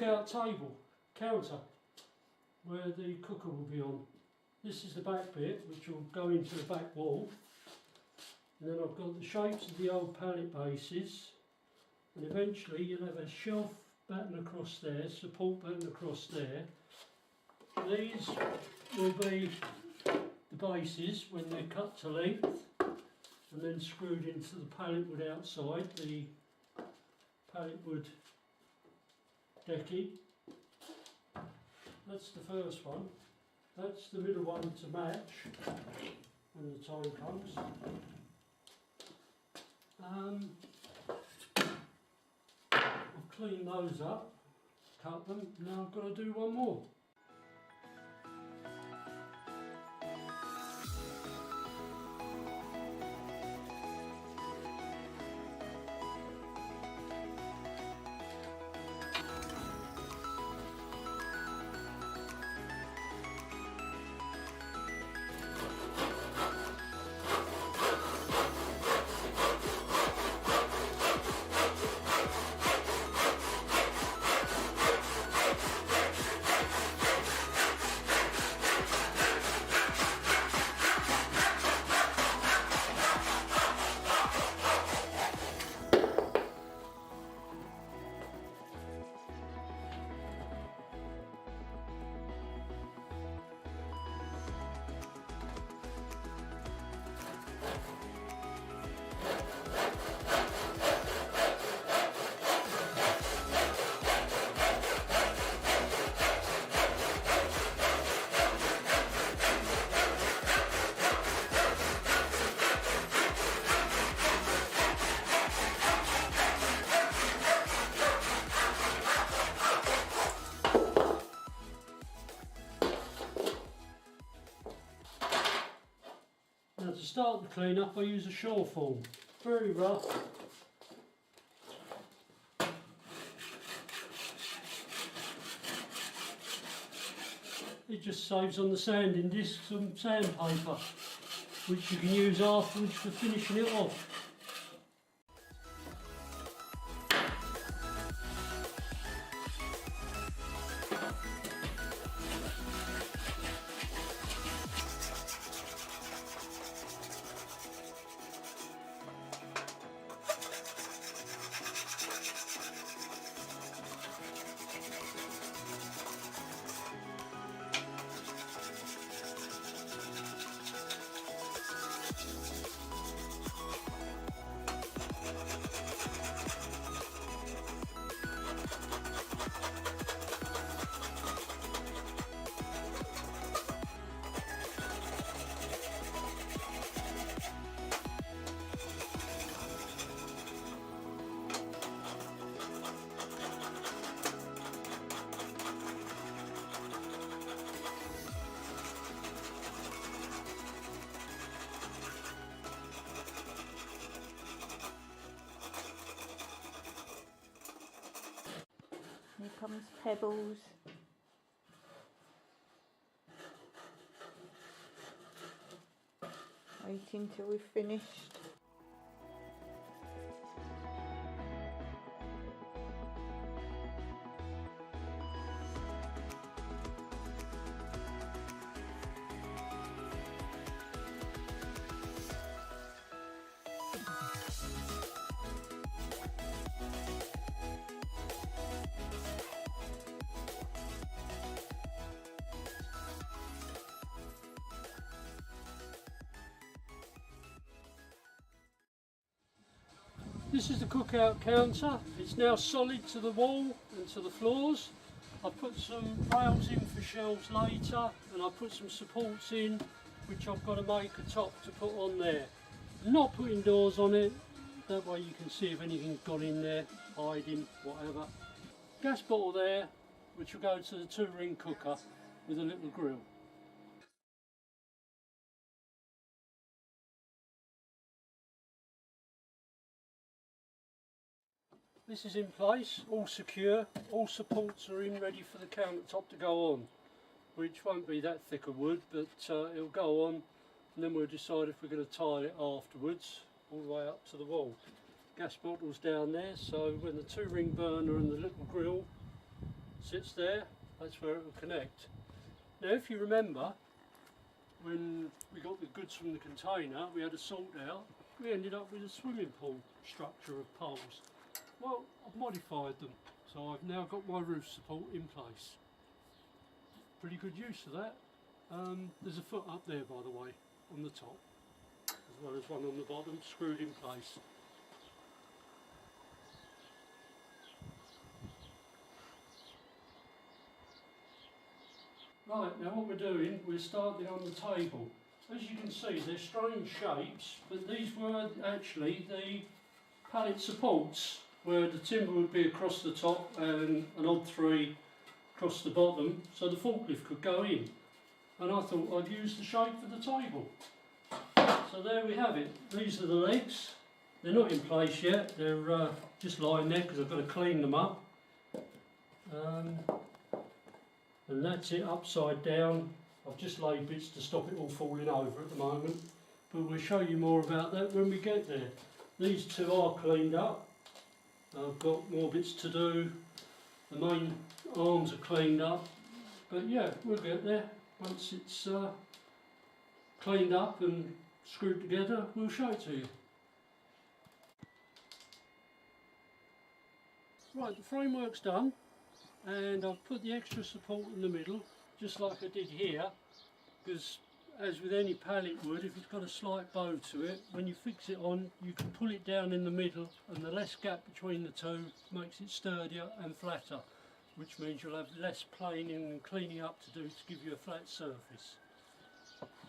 cookout table, counter, where the cooker will be on. This is the back bit, which will go into the back wall. And then I've got the shapes of the old pallet bases, and eventually you'll have a shelf batten across there, support batten across there. These will be the bases when they're cut to length and then screwed into the pallet wood outside, the pallet wood decking. That's the first one. That's the middle one to match when the time comes. I've cleaned those up, cut them, now I've got to do one more. Now to start the clean up I use a shore form, very rough. It just saves on the sanding disc some sandpaper, which you can use afterwards for finishing it off. Here comes Pebbles. Waiting till we've finished. This is the cookout counter. It's now solid to the wall and to the floors. I put some rails in for shelves later, and I put some supports in which I've got to make a top to put on there. I'm not putting doors on it, that way you can see if anything's gone in there, hiding, whatever. Gas bottle there, which will go to the 2-ring cooker with a little grill. This is in place, all secure, all supports are in ready for the countertop to go on, which won't be that thick of wood, but it'll go on, and then we'll decide if we're going to tile it afterwards, all the way up to the wall. Gas bottle's down there, so when the 2-ring burner and the little grill sits there, that's where it will connect. Now if you remember, when we got the goods from the container, we had a sort out, we ended up with a swimming pool structure of poles. Well, I've modified them, so I've now got my roof support in place. Pretty good use of that. There's a foot up there, by the way, on the top, as well as one on the bottom, screwed in place. Right, now what we're doing, we're starting on the table. As you can see, they're strange shapes, but these were actually the pallet supports, where the timber would be across the top and an odd three across the bottom, so the forklift could go in. And I thought I'd use the shape for the table. So there we have it. These are the legs. They're not in place yet, they're just lying there because I've got to clean them up. And that's it, upside down. I've just laid bits to stop it all falling over at the moment, but we'll show you more about that when we get there. These two are cleaned up. I've got more bits to do. The main arms are cleaned up, but yeah, we'll get there. Once it's cleaned up and screwed together, we'll show it to you. Right, the framework's done, and I've put the extra support in the middle, just like I did here, because as with any pallet wood, if it's got a slight bow to it, when you fix it on, you can pull it down in the middle, and the less gap between the two makes it sturdier and flatter, which means you'll have less planing and cleaning up to do to give you a flat surface.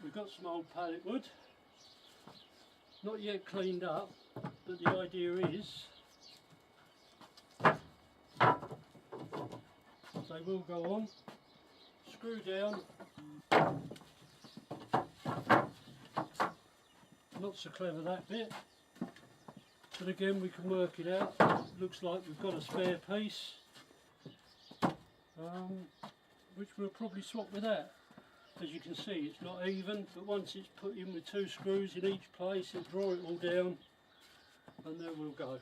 We've got some old pallet wood, not yet cleaned up, but the idea is they will go on, screw down. Not so clever that bit, but again we can work it out. Looks like we've got a spare piece, which we'll probably swap with that. As you can see, it's not even, but once it's put in with two screws in each place, it'll draw it all down, and there we'll go.